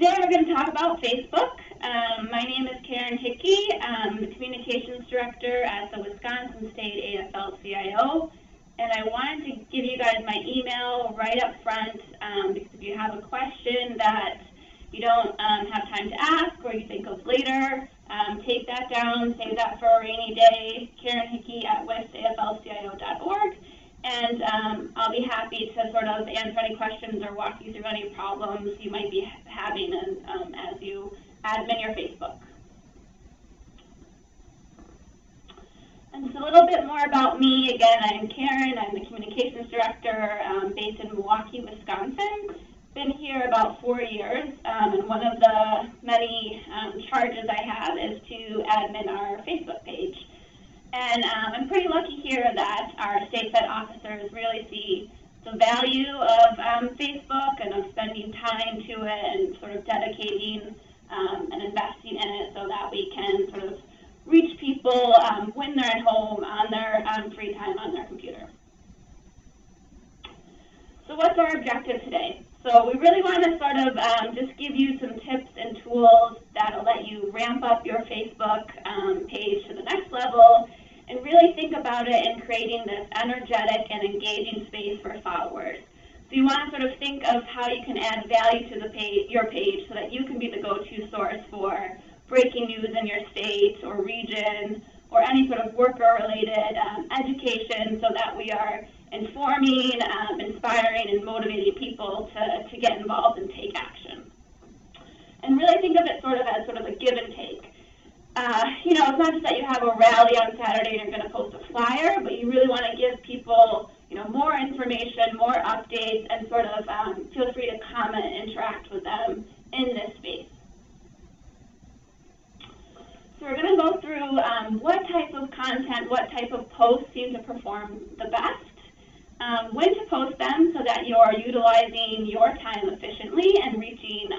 today we're going to talk about Facebook. My name is Hickey. I'm the Communications Director at the Wisconsin State AFL-CIO, and I wanted to give you guys my email right up front because if you have a question that you don't have time to ask or you think of later, take that down, save that for a rainy day, KarenHickey@wisaflcio.org, and I'll be happy to sort of answer any questions or walk you through any problems you might be having as you admin your Facebook. And so a little bit more about me. Again, I'm Karen. I'm the Communications Director based in Milwaukee, Wisconsin. Been here about 4 years, and one of the many charges I have is to admin our Facebook page. And I'm pretty lucky here that our state Fed officers really see the value of Facebook and of spending time to it and sort of dedicating and investing in it so that we can sort of reach people when they're at home on their free time on their computer. So what's our objective today? So we really want to sort of just give you some tips and tools that'll let you ramp up your Facebook page to the next level and really think about it in creating this energetic and engaging space for followers. So you want to sort of think of how you can add value to the your page so that you can be the go-to source for breaking news in your state or region or any sort of worker-related education so that we are informing, inspiring, and motivating people to get involved and take action. And really think of it as sort of a give and take. You know, it's not just that you have a rally on Saturday and you're going to post a flyer, but you really want to give people, you know, more information, more updates, and sort of feel free to comment and interact with them in this space. So we're going to go through what type of content, what type of posts seem to perform the best, when to post them so that you're utilizing your time efficiently and reaching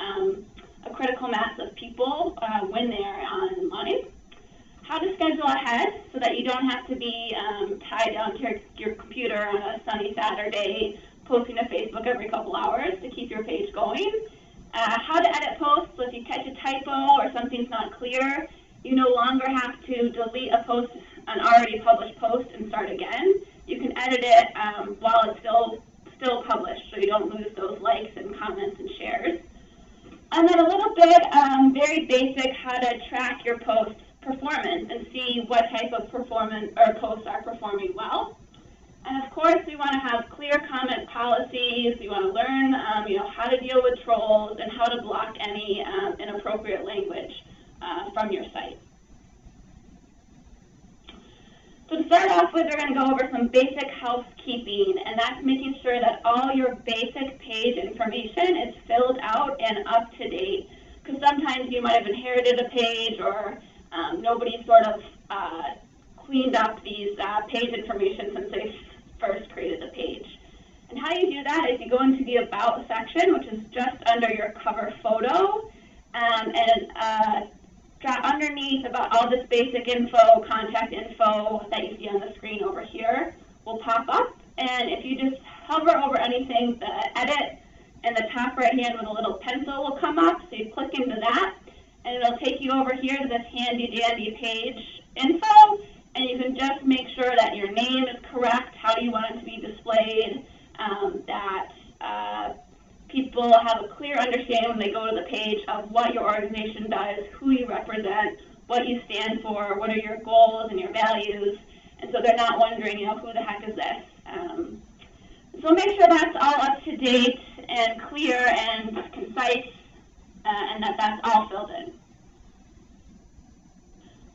a critical mass of people when they're online, how to schedule ahead so that you don't have to be tied down to your computer on a sunny Saturday posting to Facebook every couple hours to keep your page going, how to edit posts so if you catch a typo or something's not clear, you no longer have to delete a post, an already published post, and start again. You can edit it while it's still published, so you don't lose those likes and comments and shares. And then a little bit, very basic, how to track your post performance and see what type of performance or posts are performing well. And of course, we want to have clear comment policies. We want to learn, you know, how to deal with trolls and how to block any inappropriate language from your site. So to start off with, we're going to go over some basic housekeeping, and that's making sure that all your basic page information is filled out and up to date. Because sometimes you might have inherited a page or nobody sort of cleaned up these page information since they first created the page. And how you do that is you go into the About section, which is just under your cover photo, and underneath about all this basic info, contact info that you see on the screen over here will pop up. And if you just hover over anything, the edit in the top right hand with a little pencil will come up. So you click into that, and it'll take you over here to this handy dandy page info. And you can just make sure that your name is correct, how you want it to be displayed, that people have a clear understanding when they go to the page of what your organization does, who you represent, what you stand for, what are your goals and your values, and so they're not wondering, you know, who the heck is this? So make sure that's all up to date and clear and concise, and that's all filled in.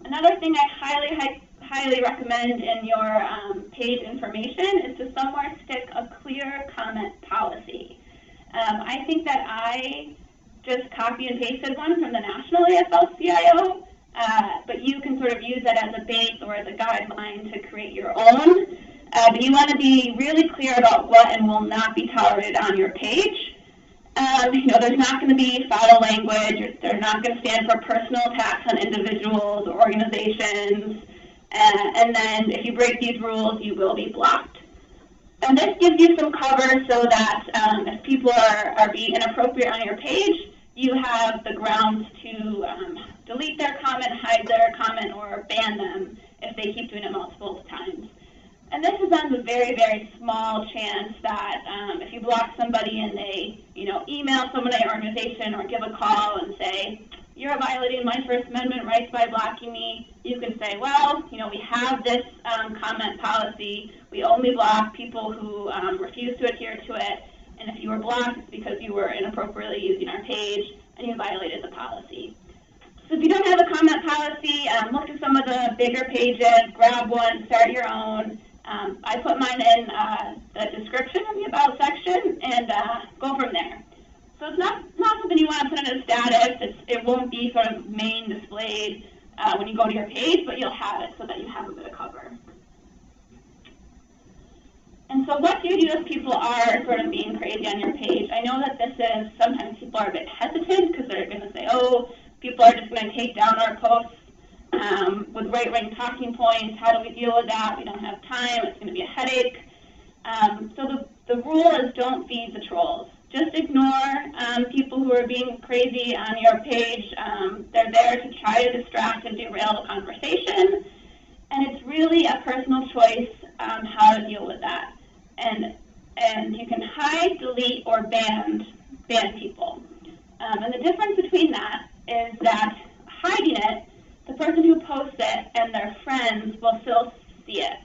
Another thing I highly recommend in your page information is to somewhere stick a clear comment policy. I think that I just copy and pasted one from the national AFL-CIO, but you can sort of use that as a base or as a guideline to create your own. But you want to be really clear about what and will not be tolerated on your page. You know, there's not going to be foul language. They're not going to stand for personal attacks on individuals or organizations. And then if you break these rules, you will be blocked. And this gives you some cover so that if people are being inappropriate on your page, you have the grounds to delete their comment, hide their comment, or ban them if they keep doing it multiple times. And this is on the very, very small chance that if you block somebody and they, email someone at your organization or give a call and say, you're violating my First Amendment rights by blocking me, you can say, well, we have this comment policy. We only block people who refuse to adhere to it. And if you were blocked, it's because you were inappropriately using our page and you violated the policy. So if you don't have a comment policy, look at some of the bigger pages, grab one, start your own. I put mine in the description in the About section and go from there. So it's not something you want to put in a status. It won't be sort of main displayed when you go to your page, but you'll have it so that you have a bit of cover. And so what do you do if people are sort of being crazy on your page? I know that this is, sometimes people are a bit hesitant because they're going to say, oh, people are just going to take down our posts with right-wing talking points. How do we deal with that? We don't have time. It's going to be a headache. So the rule is don't feed the trolls. Just ignore people who are being crazy on your page. They're there to try to distract and derail the conversation. And it's really a personal choice how to deal with that. And you can hide, delete, or ban people. And the difference between that is that hiding it, the person who posts it and their friends will still see it.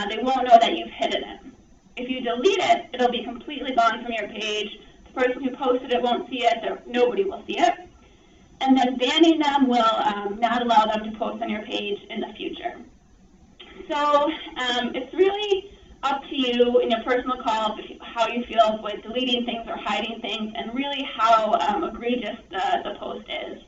They won't know that you've hidden it. If you delete it, it'll be completely gone from your page. The person who posted it won't see it. Nobody will see it. And then banning them will not allow them to post on your page in the future. So it's really up to you in your personal call how you feel with deleting things or hiding things and really how egregious the post is.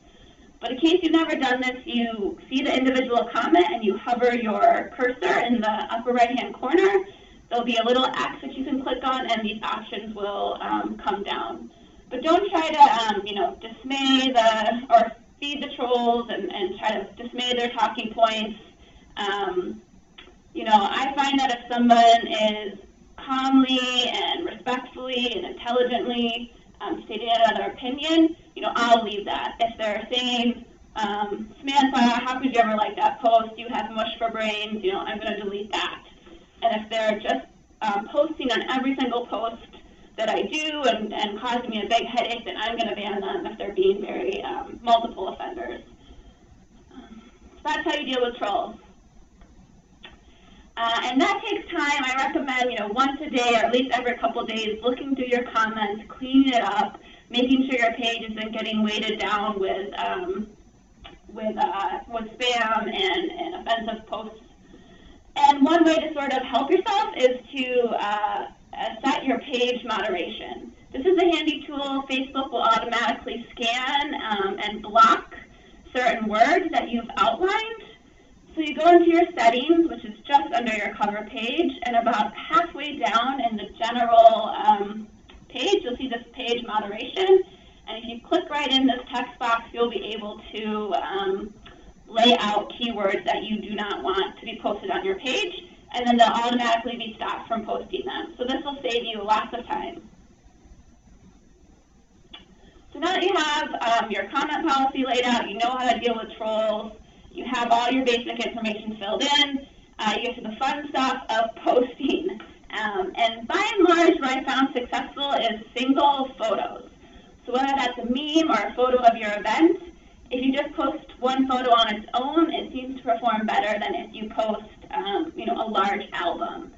But in case you've never done this, you see the individual comment and you hover your cursor in the upper right-hand corner. There'll be a little X that you can click on and these options will come down. But don't try to, dismay or feed the trolls and try to dismay their talking points. I find that if someone is calmly and respectfully and intelligently stating another opinion, I'll leave that. If they're saying, Samantha, how could you ever like that post? You have mush for brains, I'm going to delete that. And if they're just posting on every single post that I do and causing me a big headache, then I'm going to ban them if they're being very multiple offenders. So that's how you deal with trolls. And that takes time. I recommend, once a day or at least every couple of days, looking through your comments, cleaning it up, making sure your page isn't getting weighted down with spam and offensive posts. And one way to sort of help yourself is to set your page moderation. This is a handy tool. Facebook will automatically scan and block certain words that you've outlined. So you go into your settings, which is just under your cover page, and about halfway down in the general page, you'll see this page moderation. And if you click right in this text box, you'll be able to lay out keywords that you do not want to be posted on your page, and then they'll automatically be stopped from posting them. So this will save you lots of time. So now that you have your comment policy laid out, you know how to deal with trolls, you have all your basic information filled in, you get to the fun stuff of posting. And by and large, what I found successful is single photos. So whether that's a meme or a photo of your event, if you just post one photo on its own, it seems to perform better than if you post, a large album.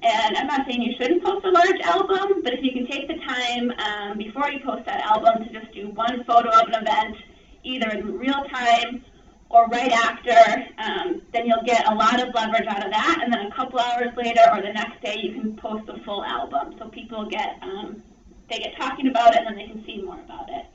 And I'm not saying you shouldn't post a large album, but if you can take the time before you post that album to just do one photo of an event, either in real time or right after, then you'll get a lot of leverage out of that. And then a couple hours later or the next day, you can post the full album. So people get talking about it, and then they can see more about it.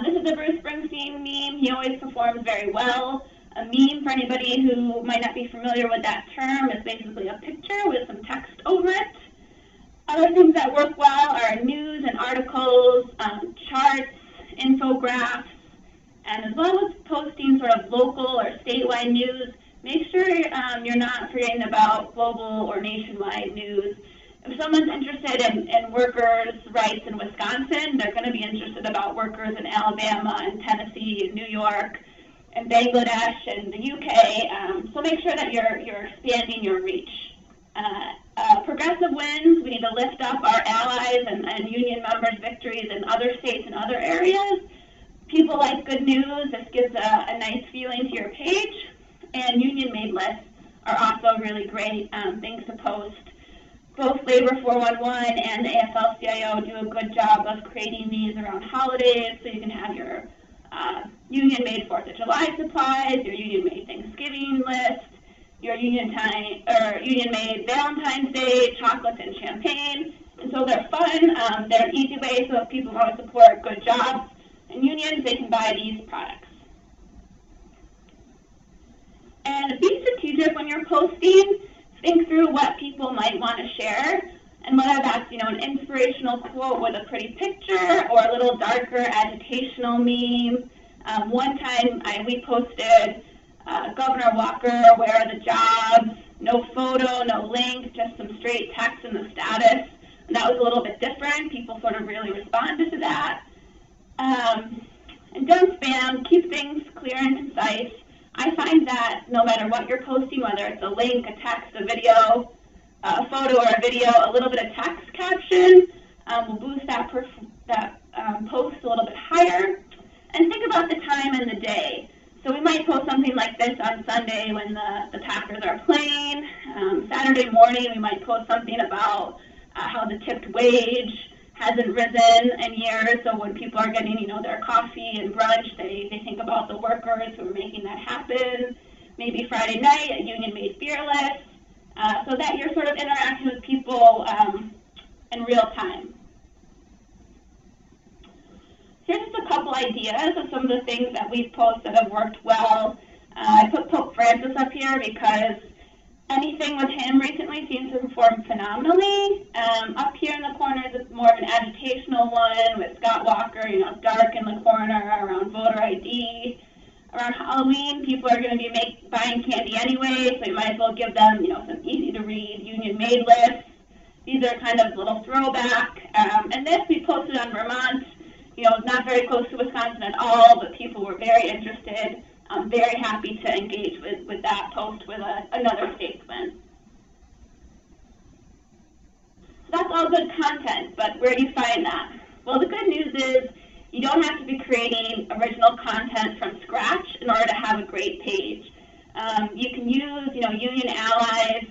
This is a Bruce Springsteen meme. He always performs very well. A meme, for anybody who might not be familiar with that term, is basically a picture with some text over it. Other things that work well are news and articles, charts, infographics, and as well as posting sort of local or statewide news. Make sure you're not forgetting about global or nationwide news. if someone's interested in workers' rights in Wisconsin, they're going to be interested about workers in Alabama and Tennessee and New York and Bangladesh and the UK. So make sure that you're expanding your reach. Progressive wins, we need to lift up our allies and union members' victories in other states and other areas. People like good news. This gives a nice feeling to your page. And union-made lists are also really great things to post. Both Labor 411 and the AFL-CIO do a good job of creating these around holidays, so you can have your union-made 4th of July supplies, your union-made Thanksgiving list, your union-made Valentine's Day chocolates and champagne. And so they're fun. They're an easy way, so if people want to support good jobs and unions, they can buy these products. And be strategic when you're posting. Think through what people might want to share, and whether that's an inspirational quote with a pretty picture or a little darker agitational meme. One time we posted Governor Walker, where are the jobs? No photo, no link, just some straight text in the status. And that was a little bit different. People sort of really responded to that. And don't spam. Keep things clear and concise. I find that no matter what you're posting, whether it's a link, a text, a video, a photo, or a video, a little bit of text caption will boost that post a little bit higher. And think about the time in the day. So we might post something like this on Sunday when the Packers are playing. Saturday morning, we might post something about how the tipped wage hasn't risen in years, so when people are getting, their coffee and brunch, they think about the workers who are making that happen. Maybe Friday night, a union-made fearless, so that you're sort of interacting with people in real time. Here's just a couple ideas of some of the things that we've posted that have worked well. I put Pope Francis up here because anything with him recently seems to perform phenomenally. Up here in the corner is more of an agitational one with Scott Walker, dark in the corner around voter ID. Around Halloween, people are going to be buying candy anyway, so you might as well give them, some easy-to-read union-made lists. These are kind of little throwback. And this we posted on Vermont, not very close to Wisconsin at all, but people were very interested. I'm very happy to engage with that post with another statesman. So that's all good content, but where do you find that? Well, the good news is you don't have to be creating original content from scratch in order to have a great page. You can use, Union Allies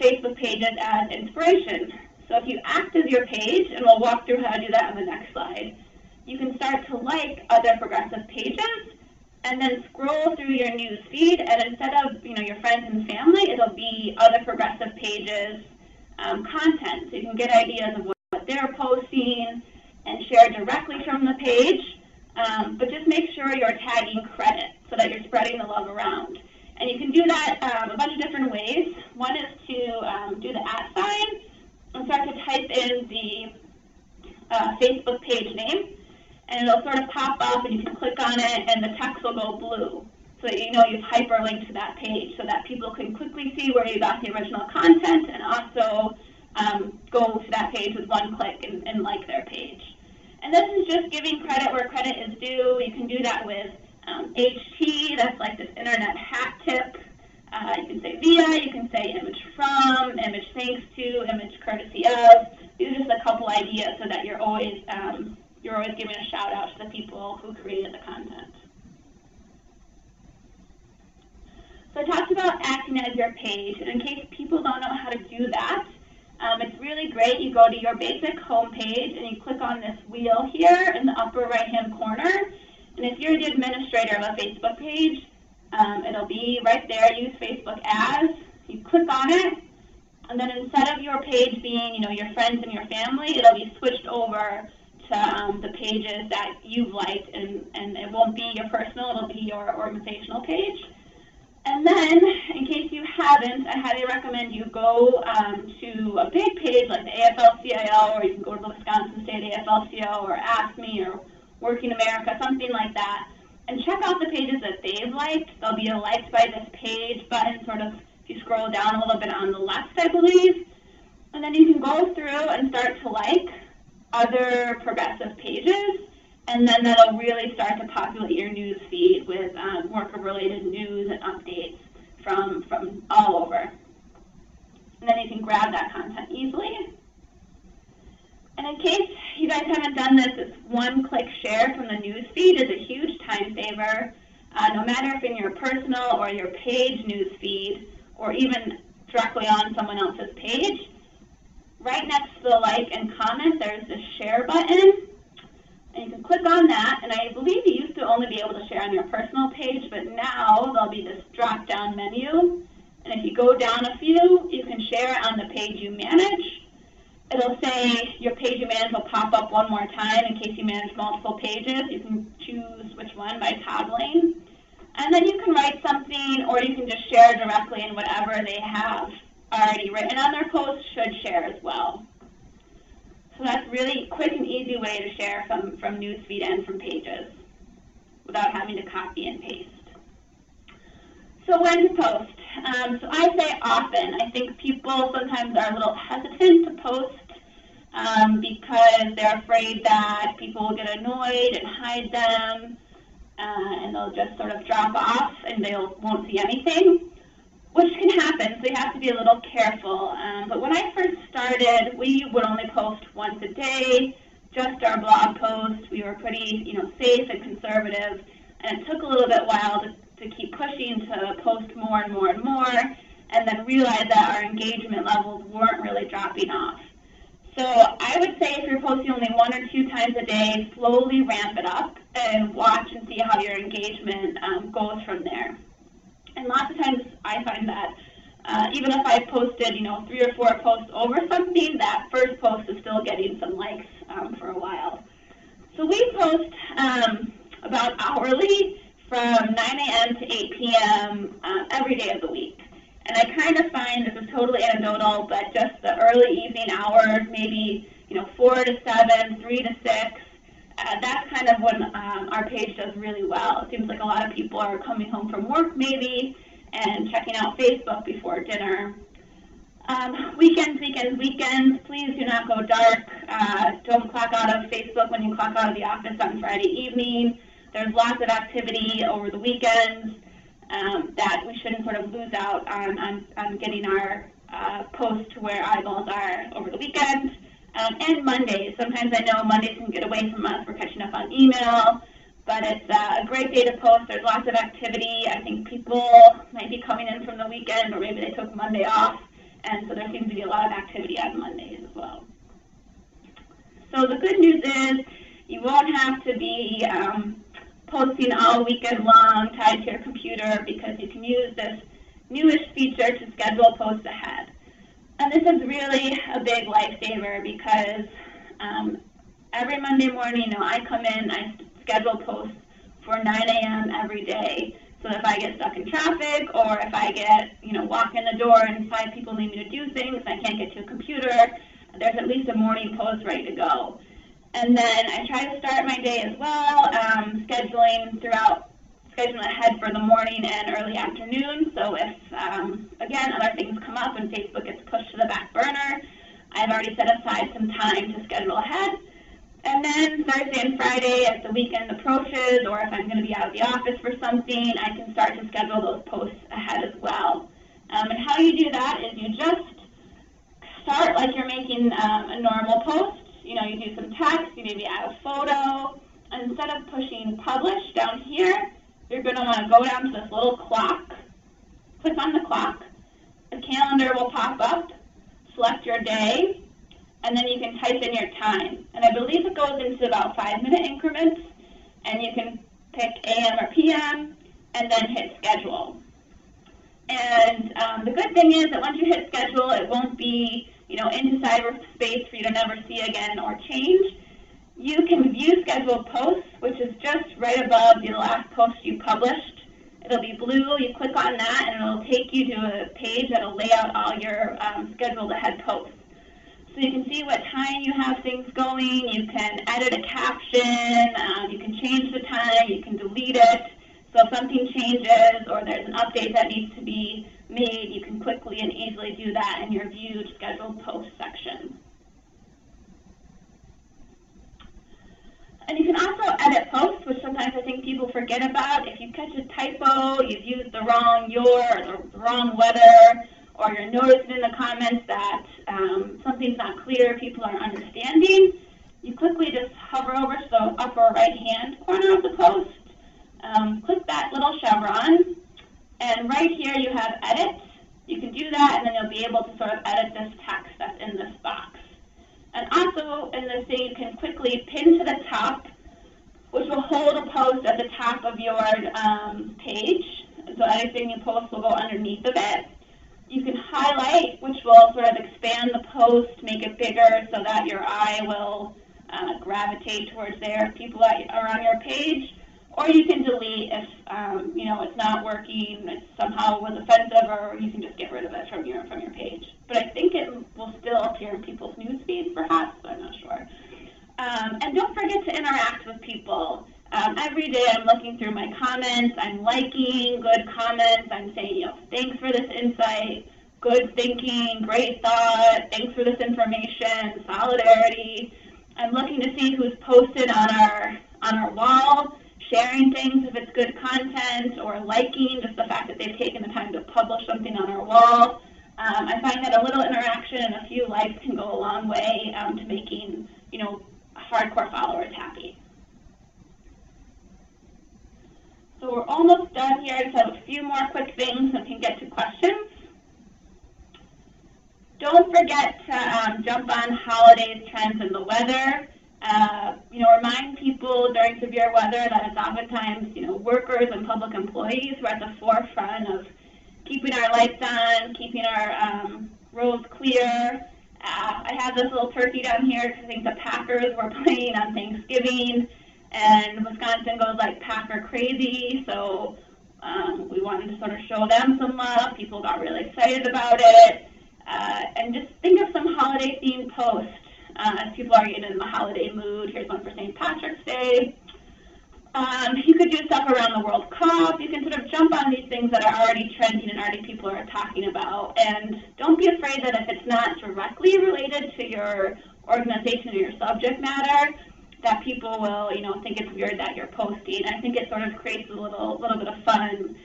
Facebook pages as inspiration. So if you act as your page, and we'll walk through how to do that on the next slide, you can start to like other progressive pages, and then scroll through your news feed, and instead of your friends and family, it'll be other progressive pages content. So you can get ideas of what they're posting and share directly from the page, but just make sure you're tagging credit so that you're spreading the love around. And you can do that a bunch of different ways. One is to do the @ sign and start to type in the Facebook page name, and it'll sort of pop up, and you can click on it, and the text will go blue, so that you've hyperlinked to that page, so that people can quickly see where you got the original content, and also go to that page with one click and like their page. And this is just giving credit where credit is due. You can do that with HT, that's like this internet hat tip. You can say via, you can say image from, image thanks to, image courtesy of. These are just a couple ideas so that you're always giving a shout out to the people who created the content. So I talked about acting as your page, and in case people don't know how to do that, it's really great. You go to your basic home page and you click on this wheel here in the upper right hand corner, and if you're the administrator of a Facebook page, it'll be right there, use Facebook as. You click on it, and then instead of your page being your friends and your family, it'll be switched over to the pages that you've liked, and it won't be your personal, it'll be your organizational page. And then, in case you haven't, I highly recommend you go to a big page like the AFL-CIO, or you can go to the Wisconsin State AFL-CIO, or Ask Me, or Working America, something like that, and check out the pages that they've liked. There'll be a liked by this page button, sort of, if you scroll down a little bit on the left, I believe. And then you can go through and start to like other progressive pages, and then that'll really start to populate your news feed with worker-related news and updates from all over. And then you can grab that content easily. And in case you guys haven't done this, it's one-click share from the news feed is a huge time saver. No matter if in your personal or your page news feed, or even directly on someone else's page, right next to the like and comment, there's this share button. And you can click on that, and I believe you used to only be able to share on your personal page, but now there'll be this drop-down menu. And if you go down a few, you can share on the page you manage. It'll say your page you manage will pop up one more time in case you manage multiple pages. You can choose which one by toggling. And then you can write something, or you can just share directly in whatever they have already written on their post should share as well. So that's really quick and easy way to share from newsfeed and from pages without having to copy and paste. So when to post? So I say often. I think people sometimes are a little hesitant to post because they're afraid that people will get annoyed and hide them, and they'll just sort of drop off and they won't see anything, which can happen, so you have to be a little careful. But when I first started, we would only post once a day, just our blog posts. We were pretty safe and conservative, and it took a little bit while to keep pushing to post more and more and more, and then realize that our engagement levels weren't really dropping off. So I would say if you're posting only 1 or 2 times a day, slowly ramp it up and watch and see how your engagement goes from there. And lots of times I find that even if I posted 3 or 4 posts over something, that first post is still getting some likes for a while. So we post about hourly from 9 a.m. to 8 p.m. Every day of the week. And I kind of find, this is totally anecdotal, but just the early evening hours, maybe 4 to 7, 3 to 6, that's kind of when our page does really well. It seems like a lot of people are coming home from work maybe and checking out Facebook before dinner. Weekends, please do not go dark. Don't clock out of Facebook when you clock out of the office on Friday evening. There's lots of activity over the weekends that we shouldn't sort of lose out on getting our posts to where eyeballs are over the weekend. And Mondays. Sometimes I know Mondays can get away from us. We're catching up on email, but it's a great day to post. There's lots of activity. I think people might be coming in from the weekend, or maybe they took Monday off, and so there seems to be a lot of activity on Mondays as well. So the good news is you won't have to be posting all weekend long tied to your computer, because you can use this newish feature to schedule posts ahead. And this is really a big lifesaver, because every Monday morning, I come in, I schedule posts for 9 a.m. every day. So if I get stuck in traffic, or if I get, walk in the door and 5 people need me to do things, and I can't get to a computer, there's at least a morning post ready to go. And then I try to start my day as well, scheduling ahead for the morning and early afternoon. So if, again, other things come up and Facebook gets pushed to the back burner, I've already set aside some time to schedule ahead. And then Thursday and Friday, as the weekend approaches, or if I'm going to be out of the office for something, I can start to schedule those posts ahead as well. And how you do that is you just start like you're making a normal post. You do some text, you maybe add a photo, and instead of pushing publish down here, you're going to want to go down to this little clock, click on the clock, the calendar will pop up, select your day, and then you can type in your time. And I believe it goes into about 5-minute increments, and you can pick AM or PM, and then hit schedule. And the good thing is that once you hit schedule, it won't be into cyberspace for you to never see again or change. You can view scheduled posts, which is just right above the last post you published. It'll be blue. You click on that, and it'll take you to a page that'll lay out all your scheduled ahead posts. So you can see what time you have things going. You can edit a caption. You can change the time. You can delete it. So if something changes or there's an update that needs to be made, you can quickly and easily do that in your viewed scheduled post section. And you can also edit posts, which sometimes I think people forget about. If you catch a typo, you've used the wrong your or the wrong whether, or you're noticing in the comments that something's not clear, people aren't understanding, you quickly just hover over to the upper right-hand corner of the post, click that little chevron, and right here you have edit. You can do that, and then you'll be able to sort of edit this text that's in this box. And also in this thing, you can quickly pin to the top, which will hold a post at the top of your page. So anything you post will go underneath of it. You can highlight, which will sort of expand the post, make it bigger so that your eye will gravitate towards there if people are on your page. Or you can delete if it's not working, it somehow was offensive, or you can just get rid of it from your page. But I think it will still appear in people's news feeds, perhaps, but I'm not sure. And don't forget to interact with people. Every day I'm looking through my comments, I'm liking good comments, I'm saying, thanks for this insight, good thinking, great thought, thanks for this information, solidarity. I'm looking to see who's posted on our wall, sharing things if it's good content, or liking, just the fact that they've taken the time to publish something on our wall. I find that a little interaction and a few likes can go a long way to making, hardcore followers happy. So we're almost done here. Just have a few more quick things and we can get to questions. Don't forget to jump on holidays, trends, and the weather. Remind people during severe weather that it's oftentimes, workers and public employees who are at the forefront of keeping our lights on, keeping our roads clear. I have this little turkey down here because I think the Packers were playing on Thanksgiving, and Wisconsin goes like Packer crazy, so we wanted to sort of show them some love. People got really excited about it. And just think of some holiday-themed posts as people are getting in the holiday mood. Here's one for St. Patrick's Day. You could do stuff around the World Cup. You can sort of jump on these things that are already trending and already people are talking about. And don't be afraid that if it's not directly related to your organization or your subject matter, that people will, think it's weird that you're posting. I think it sort of creates a little bit of fun.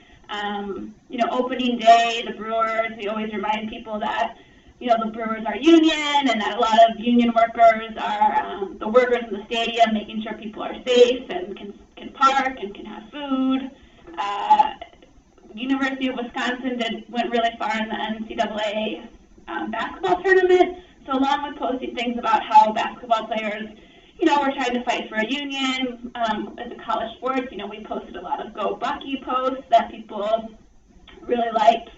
Opening day, the Brewers, we always remind people that, the Brewers are union and that a lot of union workers are the workers in the stadium, making sure people are safe and can park and can have food. University of Wisconsin went really far in the NCAA basketball tournament. So along with posting things about how basketball players, we're trying to fight for a union. As a college sports, we posted a lot of Go Bucky posts that people really liked.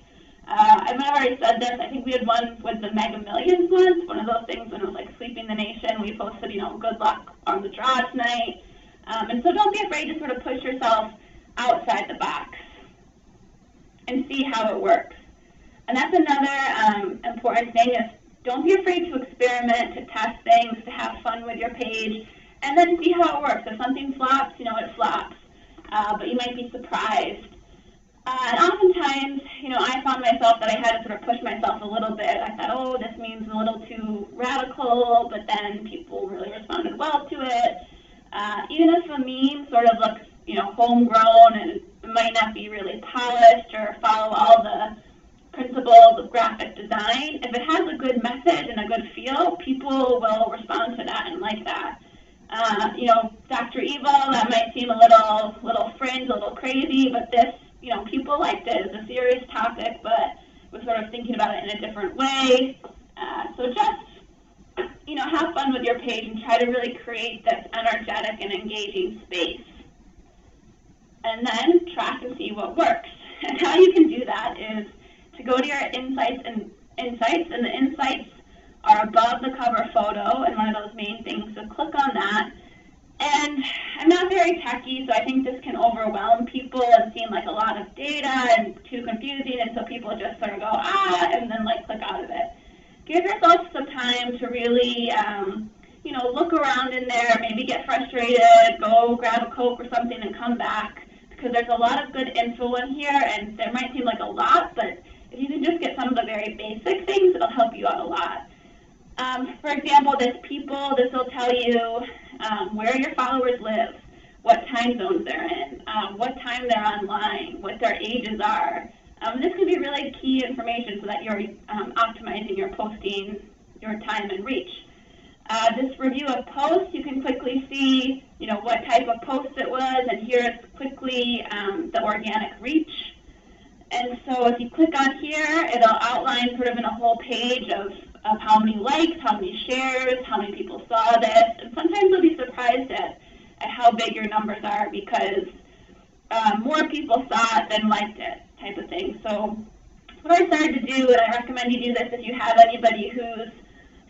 I might have already said this. I think we had one with the Mega Millions once, one of those things when it was like sweeping the nation. We posted, good luck on the draw tonight. And so don't be afraid to sort of push yourself outside the box and see how it works. And that's another important thing is don't be afraid to experiment, to test things, to have fun with your page, and then see how it works. If something flops, it flops. But you might be surprised. And oftentimes, I found myself that I had to sort of push myself a little bit. I thought, this means a little too radical, but then people really responded well to it. Even if a meme sort of looks, homegrown and it might not be really polished or follow all the principles of graphic design, if it has a good message and a good feel, people will respond to that and like that. Dr. Evil, that might seem a little fringe, a little crazy, but this, people liked it. It's a serious topic, but we're sort of thinking about it in a different way. So just, have fun with your page and try to really create this energetic and engaging space. And then track and see what works. And how you can do that is to go to your insights, and the insights are above the cover photo and one of those main things, so click on that. And I'm not very techy, so I think this can overwhelm people and seem like a lot of data and too confusing, and so people just sort of go, and then click out of it. Give yourself some time to really, look around in there, maybe get frustrated, go grab a Coke or something and come back, because there's a lot of good info in here, and there might seem like a lot, but If you can just get some of the very basic things, it'll help you out a lot. For example, this will tell you where your followers live, what time zones they're in, what time they're online, what their ages are. This can be really key information so that you're optimizing your posting, your time and reach. This review of posts, you can quickly see, what type of post it was, and here it's quickly the organic reach. And so if you click on here, it'll outline sort of in a whole page of how many likes, how many shares, how many people saw this. And sometimes you'll be surprised at how big your numbers are because more people saw it than liked it type of thing. So what I started to do, and I recommend you do this if you have anybody who's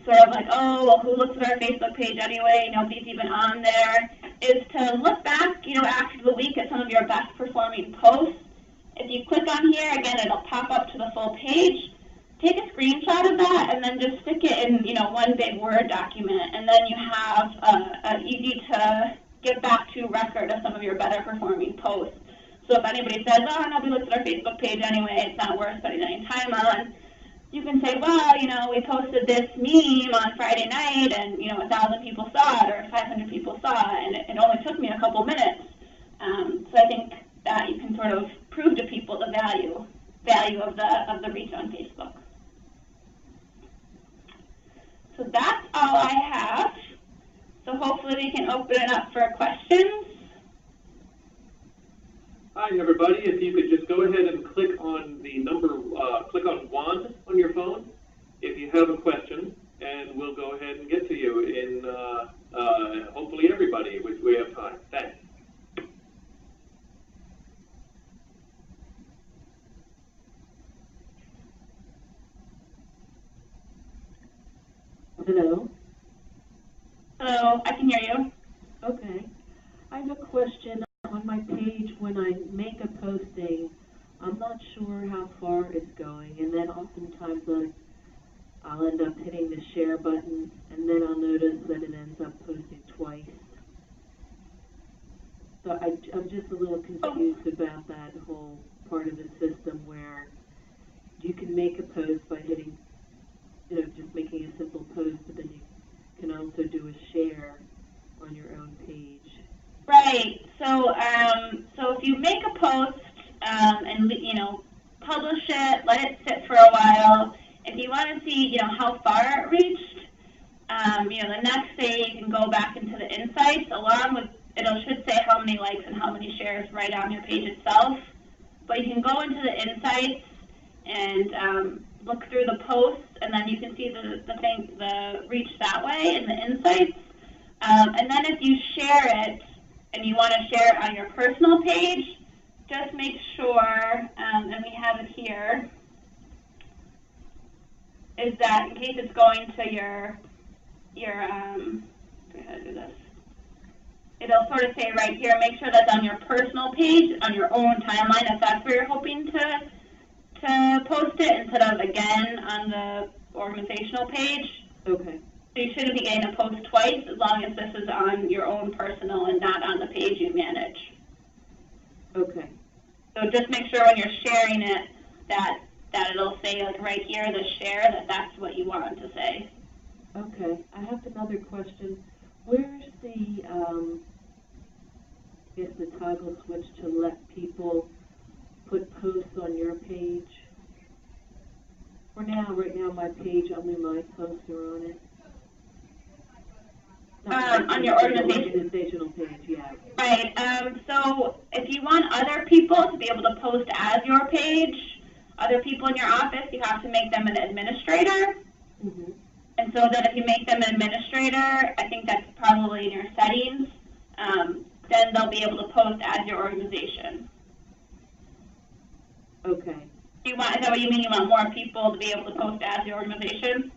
sort of like, oh, well, who looks at our Facebook page anyway, nobody's even on there, is to look back, after the week at some of your best performing posts. If you click on here, again, it'll pop up to the full page. Take a screenshot of that and then just stick it in, one big Word document, and then you have an easy to get back to record of some of your better performing posts. So if anybody says, oh, nobody looks at our Facebook page anyway, it's not worth spending any time on, you can say, well, we posted this meme on Friday night and, 1,000 people saw it or 500 people saw it, and it only took me a couple minutes. So I think that you can sort of prove to people the value of the reach on Facebook. So that's all I have. So hopefully we can open it up for questions. Hi everybody, if you could just go ahead and click on the click on 1 on your phone if you have a question, and we'll go ahead and get to you in hopefully everybody, if we have time. Thanks. Hello? Hello, I can hear you. Okay. I have a question. On my page, when I make a posting, I'm not sure how far it's going, and then oftentimes I'll end up hitting the share button, and then I'll notice that it ends up posting twice. So I'm just a little confused about that whole part of the system where you can make a post by hitting, just making a simple post, but then you can also do a share on your own page. Right. So if you make a post and publish it, let it sit for a while. If you want to see how far it reached, the next day you can go back into the insights along with it should say how many likes and how many shares right on your page itself. But you can go into the insights and look through the posts, and then you can see the reach that way in the insights. And then if you share it, and you want to share it on your personal page, just make sure, and we have it here, is that in case it's going to your how to do this? It'll sort of say right here, make sure that's on your personal page, on your own timeline, if that's where you're hoping to post it, instead of, again, on the organizational page. Okay. So you shouldn't be getting a post twice as long as this is on your own personal and not on the page you manage. Okay. So just make sure when you're sharing it that it'll say like right here, the share, that's what you want to say. Okay. I have another question. Where's the toggle switch to let people put posts on your page? Right now my page, only my posts are on it. On your organizational page, yeah. Right. So if you want other people to be able to post as your page, other people in your office, you have to make them an administrator. Mm-hmm. And so that if you make them an administrator, I think that's probably in your settings, then they'll be able to post as your organization. Okay. Is that what you mean? You want more people to be able to post as your organization?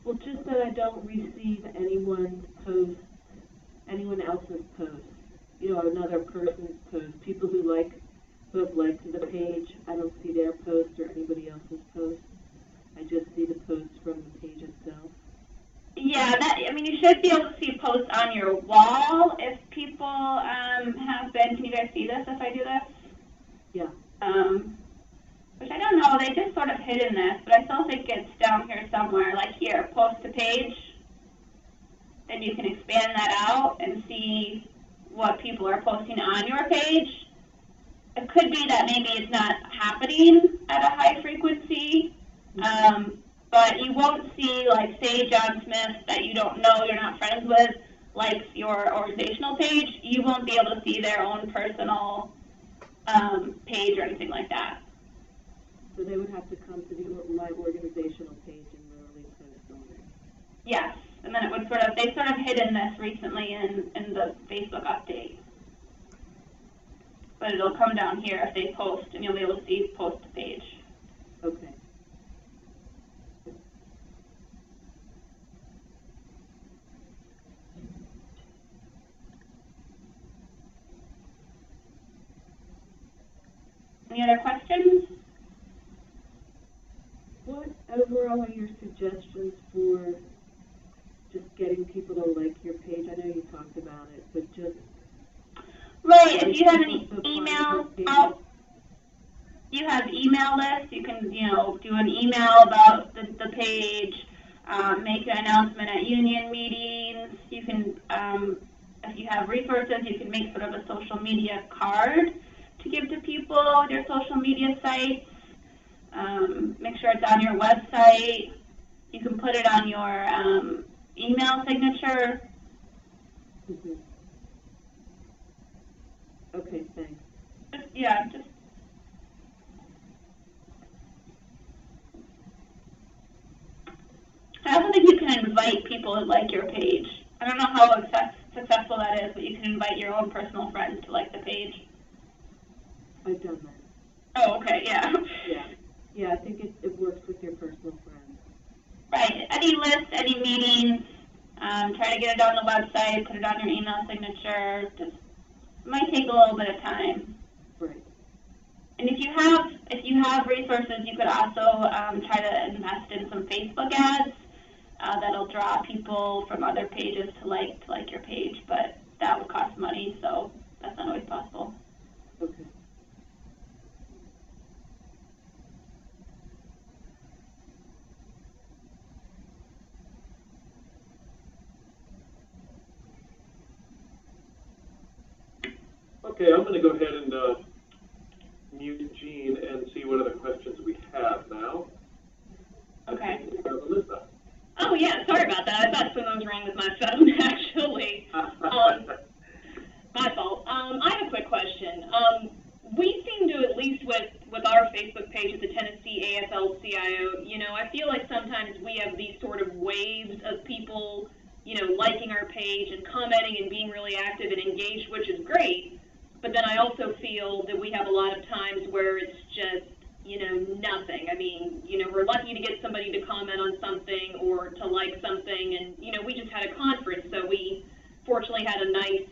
Well, just that I don't receive anyone else's post. Another person's post. People who have liked the page, I don't see their post or anybody else's post. I just see the post from the page itself. Yeah, you should be able to see posts on your wall if people have been. Can you guys see this if I do this? Yeah. Which I don't know So they just sort of hidden this, but I still think it's down here somewhere, like here, post to page. Then you can expand that out and see what people are posting on your page. It could be that maybe it's not happening at a high frequency, but you won't see, like, say, John Smith that you don't know, you're not friends with, likes your organizational page. You won't be able to see their own personal page or anything like that. So they would have to come to my organizational page and literally post on there. Yes, and then it would they sort of hidden this recently in the Facebook update. But it'll come down here if they post, and you'll be able to see post to page. Okay. Any other questions? What overall are your suggestions for just getting people to like your page? I know you talked about it, but just... Right, if you have any email out, you have email lists, you can, do an email about the page, make an announcement at union meetings. You can, if you have resources, you can make sort of a social media card to give to people with your social media sites. Make sure it's on your website. You can put it on your email signature. Mm-hmm. Okay, thanks. Just I also think you can invite people to like your page. I don't know how successful that is, but you can invite your own personal friends to like the page. I've done that. Oh, okay, yeah. Yeah, I think it works with your personal friends. Right, any list, any meetings, try to get it on the website, put it on your email signature. Just it might take a little bit of time. Right. And if you have resources, you could also try to invest in some Facebook ads that'll draw people from other pages to like your page, but that would cost money, so that's not always possible. Okay. Okay, I'm going to go ahead and mute Jean and see what other questions we have now. Okay. Melissa. Oh, yeah, sorry about that. I thought something was wrong with my phone, actually. My fault. I have a quick question. We seem to, at least with our Facebook page at the Tennessee AFL-CIO, I feel like sometimes we have these sort of waves of people, liking our page and commenting and being really active and engaged, which is great. But then I also feel that we have a lot of times where it's just, nothing. I mean, we're lucky to get somebody to comment on something or to like something, and, we just had a conference, so we fortunately had a nice,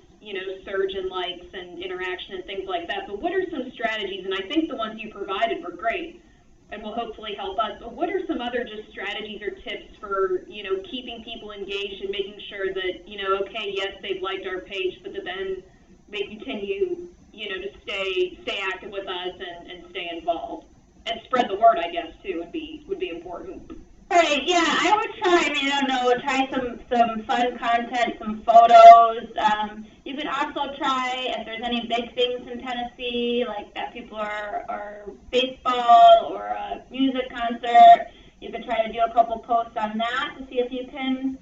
surge in likes and interaction and things like that. But what are some strategies, and I think the ones you provided were great and will hopefully help us, but what are some other just strategies or tips for, keeping people engaged and making sure that, okay, yes, they've liked our page, but that then they continue, to stay active with us and stay involved? And spread the word, I guess, too, would be important. Right, yeah, I would try some fun content, some photos. You could also try, if there's any big things in Tennessee, like that people are baseball or a music concert, you could try to do a couple posts on that to see if you can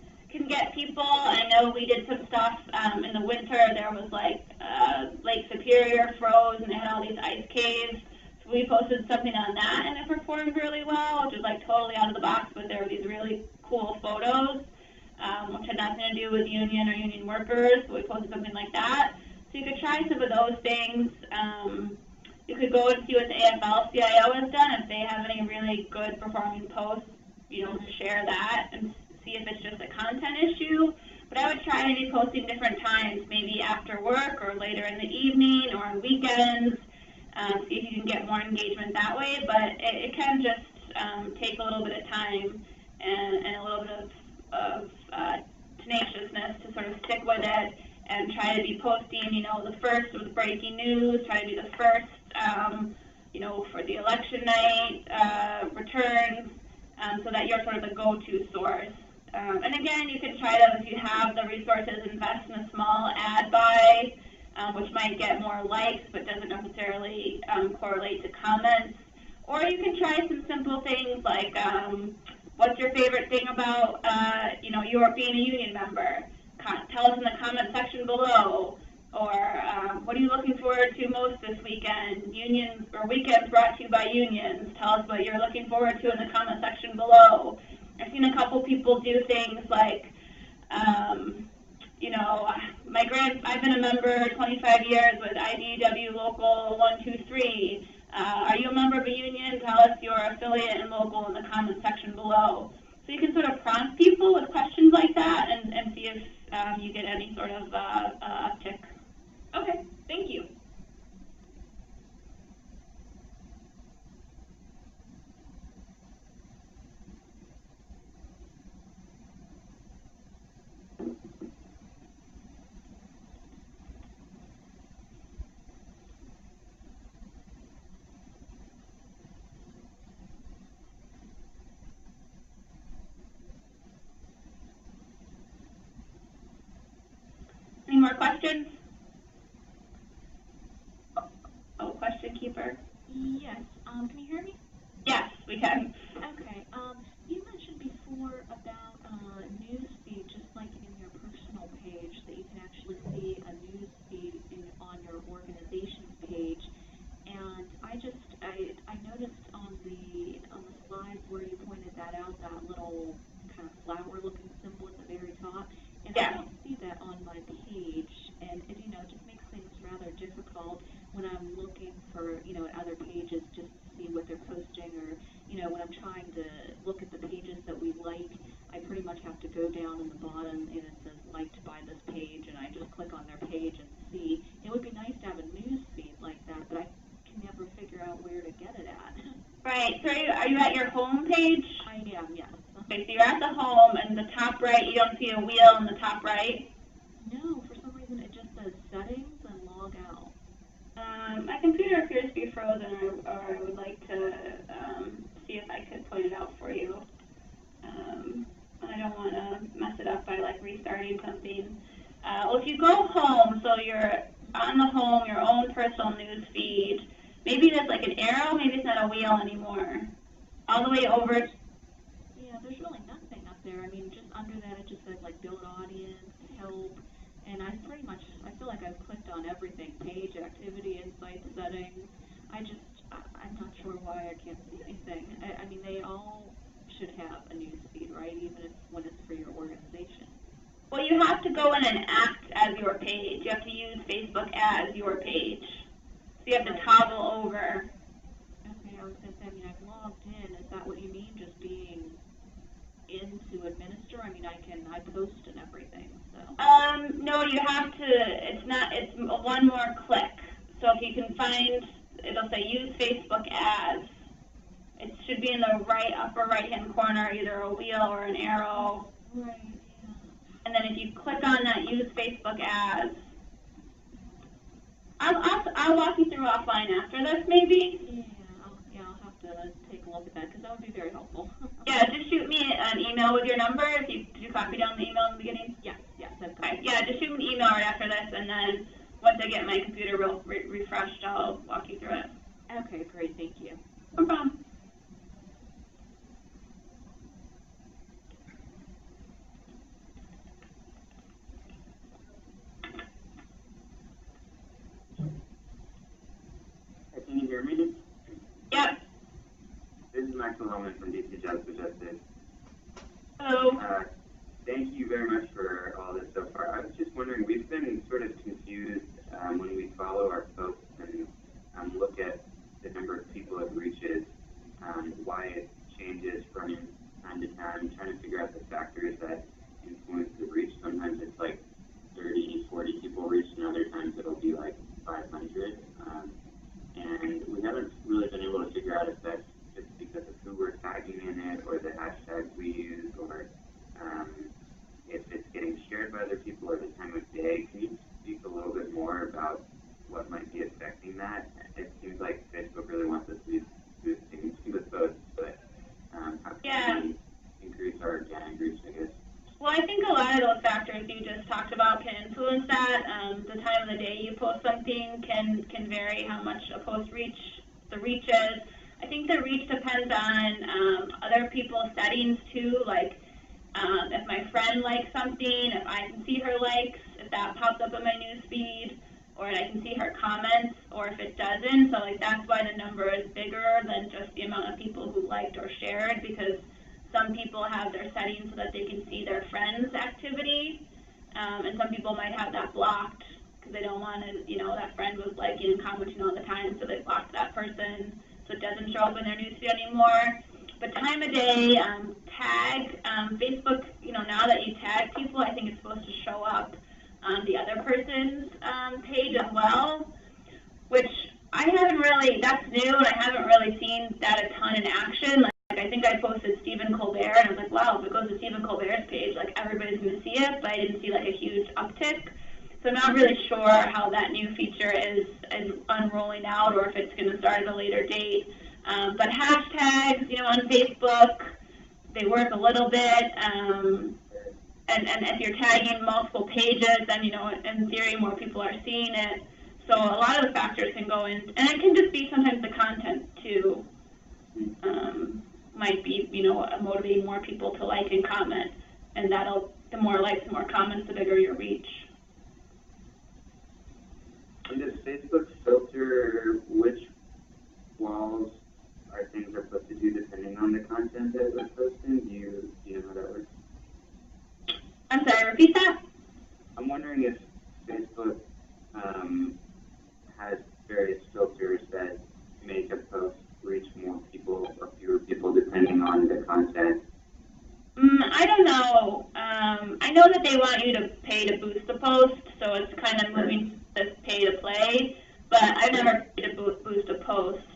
get people. I know we did some stuff in the winter. There was Lake Superior froze and they had all these ice caves. So we posted something on that and it performed really well, which was totally out of the box, but there were these really cool photos, which had nothing to do with union or union workers. So we posted something like that. So you could try some of those things. You could go and see what the AFL-CIO has done. If they have any really good performing posts, share that and see if it's just a content issue. But I would try to be posting different times, maybe after work or later in the evening or on weekends. See if you can get more engagement that way. But it can just take a little bit of time and a little bit of tenaciousness to sort of stick with it and try to be posting, the first with breaking news, try to be the first, for the election night returns, so that you're sort of the go-to source. And again, you can try to, if you have the resources, invest in a small ad buy, which might get more likes but doesn't necessarily correlate to comments. Or you can try some simple things like, what's your favorite thing about, your being a union member? Tell us in the comment section below. Or what are you looking forward to most this weekend? Unions or weekends brought to you by unions. Tell us what you're looking forward to in the comment section below. I've seen a couple people do things like, I've been a member 25 years with IDW Local 123. Are you a member of a union? Tell us your affiliate and local in the comment section below. So you can sort of prompt people with questions like that and see if you get any sort of uptick. Okay, thank you. Any more questions? Oh, question keeper. Yes. Can you hear me? Yes, we can. Okay. You mentioned before about news feed, just like in your personal page, that you can actually see a news feed on your organization's page. And I noticed on the slides where you pointed that out, that little kind of flower-looking symbol at the very top. And Yeah. I don't see that on my page, and it just makes things rather difficult when I'm looking for, at other pages just to see what they're posting, or, when I'm trying to look at the pages that we like, I pretty much have to go down in the bottom and it says liked by this page, and I just click on their page and see. It would be nice to have a news feed like that, but I can never figure out where to get it at. Right, so are you at your home page? I am, yes. Okay, so you're at the home, and the top right, you don't see a wheel in the top right? No, for some reason it just says settings and log out. My computer appears to be frozen, or I would like to see if I could point it out for you. I don't want to mess it up by restarting something. Well, if you go home, so you're on the home, your own personal news feed, maybe there's an arrow, maybe it's not a wheel anymore. All the way over. Yeah, there's really nothing up there. I mean, just under that it just says build audience, help, and I feel like I've clicked on everything, page, activity, insight, settings. I'm not sure why I can't see anything. I mean, they all should have a news feed, right, even when it's for your organization. Well, you have to go in and act as your page. You have to use Facebook as your page. So you have to toggle over. Okay, I was going to say, I've logged in. Is that what you mean, just being in to administer? I mean, I post and everything, so. No, you have to, it's one more click. So if you can find, it'll say use Facebook as. It should be in the upper right-hand corner, either a wheel or an arrow. Right, yeah. And then if you click on that use Facebook as, I'll walk you through offline after this, maybe. I'll have to take a look at that, because that would be very helpful. Yeah, just shoot me an email with your number. Did you copy down the email in the beginning? Yes, I've got Okay, it. yeah, just shoot me an email right after this, and then once I get my computer refreshed, I'll walk you through it. Okay, great, thank you. No problem. Can you hear me? Yep. This is Maxwell Hellman from DC Jobs for Justice. Hello. Thank you very much for all this so far. I was just wondering, we've been sort of confused when we follow our posts and look at the number of people it reaches, why it changes from time to time, trying to figure out the factors that influence the reach. Sometimes it's 30, 40 people reached, and other times it'll be 500. And we haven't really been able to figure out if that's just because of who we're tagging in it, or the hashtags we use, or if it's getting shared by other people, or the time of day. Can you speak a little bit more about what might be affecting that? It seems like Facebook really wants us talked about can influence that. The time of the day you post something can vary how much a post the reach is. I think the reach depends on other people's settings too, like if my friend likes something, if I can see her likes, if that pops up in my news feed, or I can see her comments, or if it doesn't. So like that's why the number is bigger than just the amount of people who liked or shared, because some people have their settings so that they can see their friends' activity, and some people might have that blocked because they don't want to, that friend was liking and commenting all the time, so they blocked that person so it doesn't show up in their newsfeed anymore. But time of day, tag, Facebook, now that you tag people, I think it's supposed to show up on the other person's page as well, which I haven't really, that's new, and I haven't really seen that a ton in action. Like I think I posted Stephen Colbert, and I was like, wow, if it goes to Stephen Colbert's page, like everybody's going to see it, but I didn't see like a huge uptick. So I'm not really sure how that new feature is unrolling out, or if it's going to start at a later date. But hashtags, on Facebook, they work a little bit. And if you're tagging multiple pages, then, in theory, more people are seeing it. So a lot of the factors can go in, and it can just be sometimes the content too. Might be, motivating more people to like and comment, and the more likes, the more comments, the bigger your reach. And does Facebook filter which walls or things are supposed to do depending on the content that we're posting? Do you know how that works? I'm sorry, repeat that? I'm wondering if Facebook has various filters that make a post reach more people or fewer people depending on the content. I don't know. I know that they want you to pay to boost the post, so it's kind of moving to pay to play, but I've never paid to boost a post,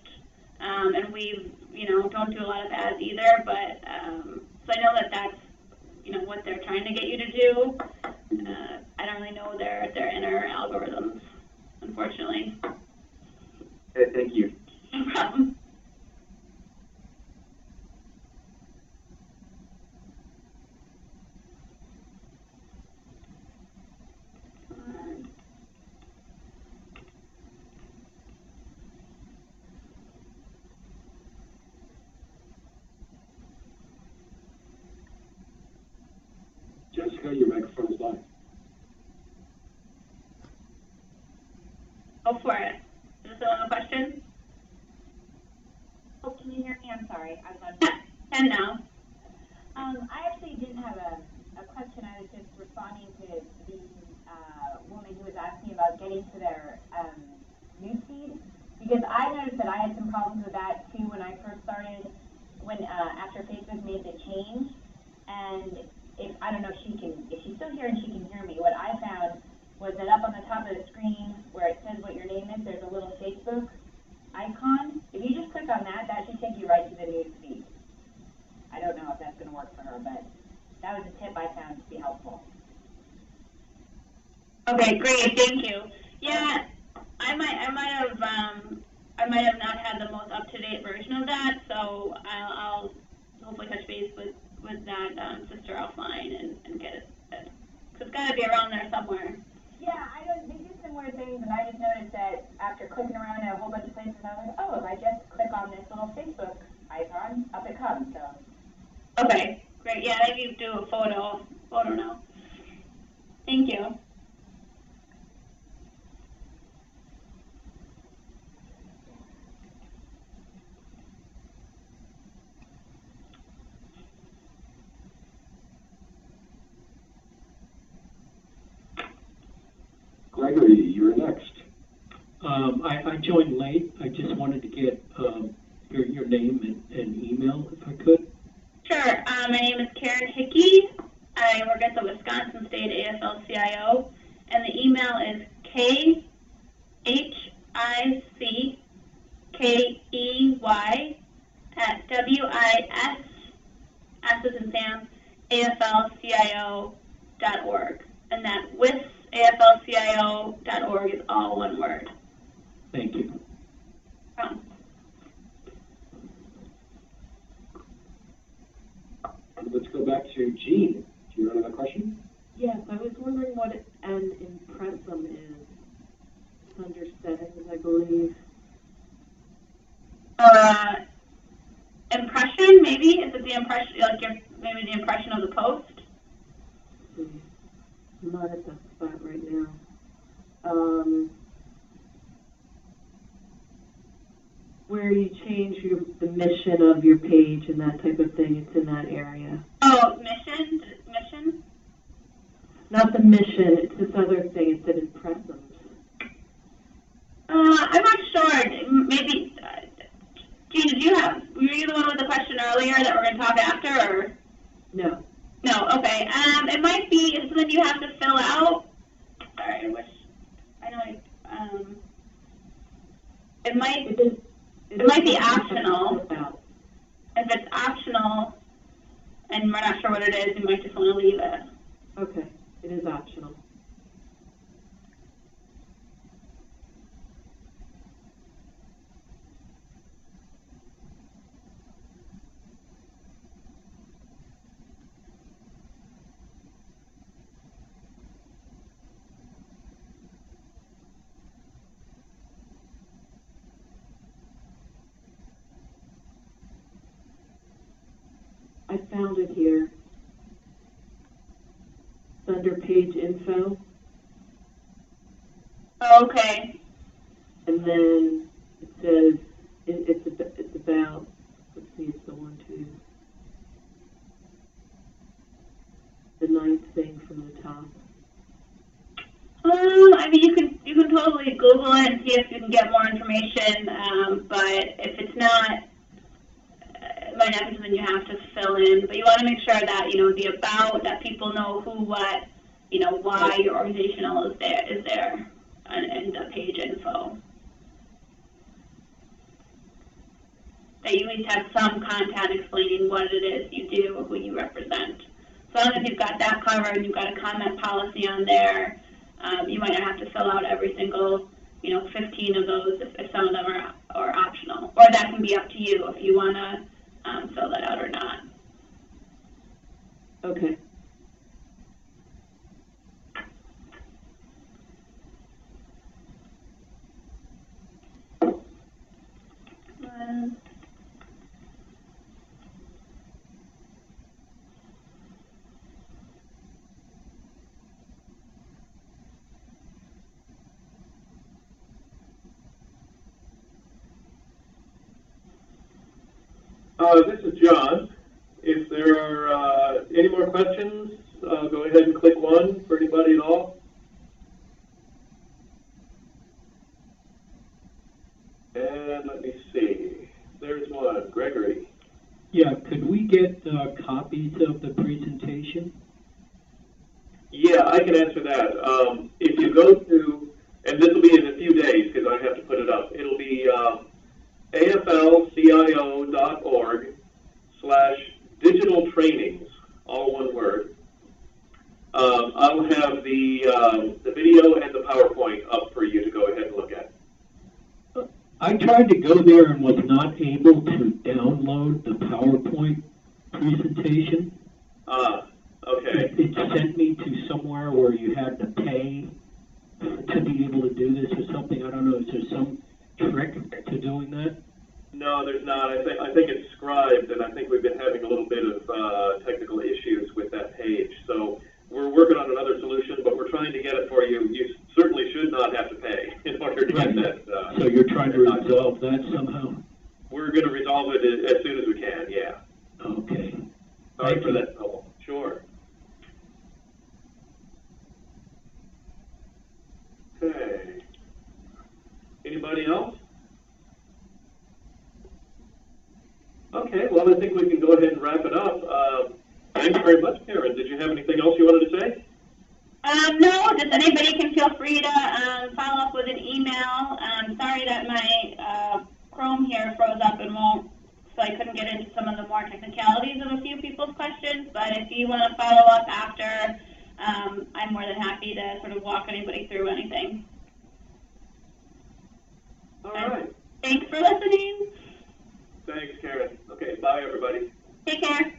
and we, don't do a lot of ads either, but, so I know that that's, what they're trying to get you to do. I don't really know their inner algorithms, unfortunately. Okay, thank you. No problem. Jessica, your microphone is live. Go for it. Is this a question? Oh, can you hear me? I'm sorry. I was on. And now. I actually didn't have a question. I was just responding to the woman who was asking about getting to their newsfeed, because I noticed that I had some problems with that too when I first started, after Facebook made the change. And I don't know if she's still here and she can hear me. What I found was that up on the top of the screen where it says what your name is, there's a little Facebook icon. If you just click on that, that should take you right to the news feed. I don't know if that's going to work for her, but that was a tip I found to be helpful. Okay, great, thank you. Yeah, I might have not had the most up-to-date version of that, so I'll hopefully touch base with that sister offline and get it. So it's got to be around there somewhere. Yeah, they do similar things, and I just noticed that after clicking around in a whole bunch of places, I was like, oh, if I just click on this little Facebook icon, up it comes. So. Okay, great. Yeah, maybe you do a photo now. Thank you. Gregory, you're next. I joined late. I just wanted to get your name and email, if I could. Sure. My name is Karen Hickey. I work at the Wisconsin State AFL-CIO, and the email is KHICKEY@AFL-CIO.org, and that AFL-CIO.org is all one word. Thank you. Let's go back to Gene. Do you have another question? Yes, I was wondering what an impressum is. It's under settings, I believe. Impression, maybe? Is it the impression, like maybe the impression of the post? Let's see. I'm not at that spot right now. Where you change the mission of your page and that type of thing, it's in that area. Oh, mission? Mission? Not the mission, it's this other thing, it's an impressum. I'm not sure. Maybe, Gina, were you the one with the question earlier that we're going to talk after, or? No. No, okay. It might be something you have to fill out. Sorry, it might be optional. If it's optional and we're not sure what it is, you might just want to leave it. Okay, it is optional. I found it here. It's under page info. Okay. And then it says, it's about, let's see, it's the 9th thing from the top. I mean, you can totally Google it and see if you can get more information, but if it's not, it might not be something you have to fill in. But you want to make sure that, the about, that people know who, what, why your organizational is there, and the page info. That you at least have some content explaining what it is you do or who you represent. So long as you've got that covered and you've got a comment policy on there, you might not have to fill out every single, 15 of those if some of them are optional. Or that can be up to you if you want to fill that out or not. Okay. This is John. If there are any more questions, go ahead and click 1 for anybody at all. And let me see. There's one. Gregory. Yeah, could we get copies of the presentation? Yeah, I can answer that. If you go to, and this will be in a few days because I have to put it up, it'll be AFL-CIO.org/digital trainings, all one word. I'll have the video and the PowerPoint up for you to go ahead and look at. I tried to go there and was not able to download the PowerPoint presentation. Okay. It sent me to somewhere where you had to pay to be able to do this or something. I don't know. Is there some trick to doing that? No, there's not. I think it's scribed, and I think we've been having a little bit of technical issues with that page. So we're working on another solution, but we're trying to get it for you. You certainly should not have to pay in order to get that. So you're trying to resolve that somehow? We're going to resolve it as soon as we can, yeah. Okay. Sorry for that trouble. Sure. Okay. Anybody else? Okay, well, I think we can go ahead and wrap it up. Thanks very much, Karen. Did you have anything else you wanted to say? No, just anybody can feel free to follow up with an email. Sorry that my Chrome here froze up and so I couldn't get into some of the more technicalities of a few people's questions, but if you want to follow up after, I'm more than happy to sort of walk anybody through anything. All right. Thanks for listening. Thanks, Karen. Okay, bye, everybody. Take care.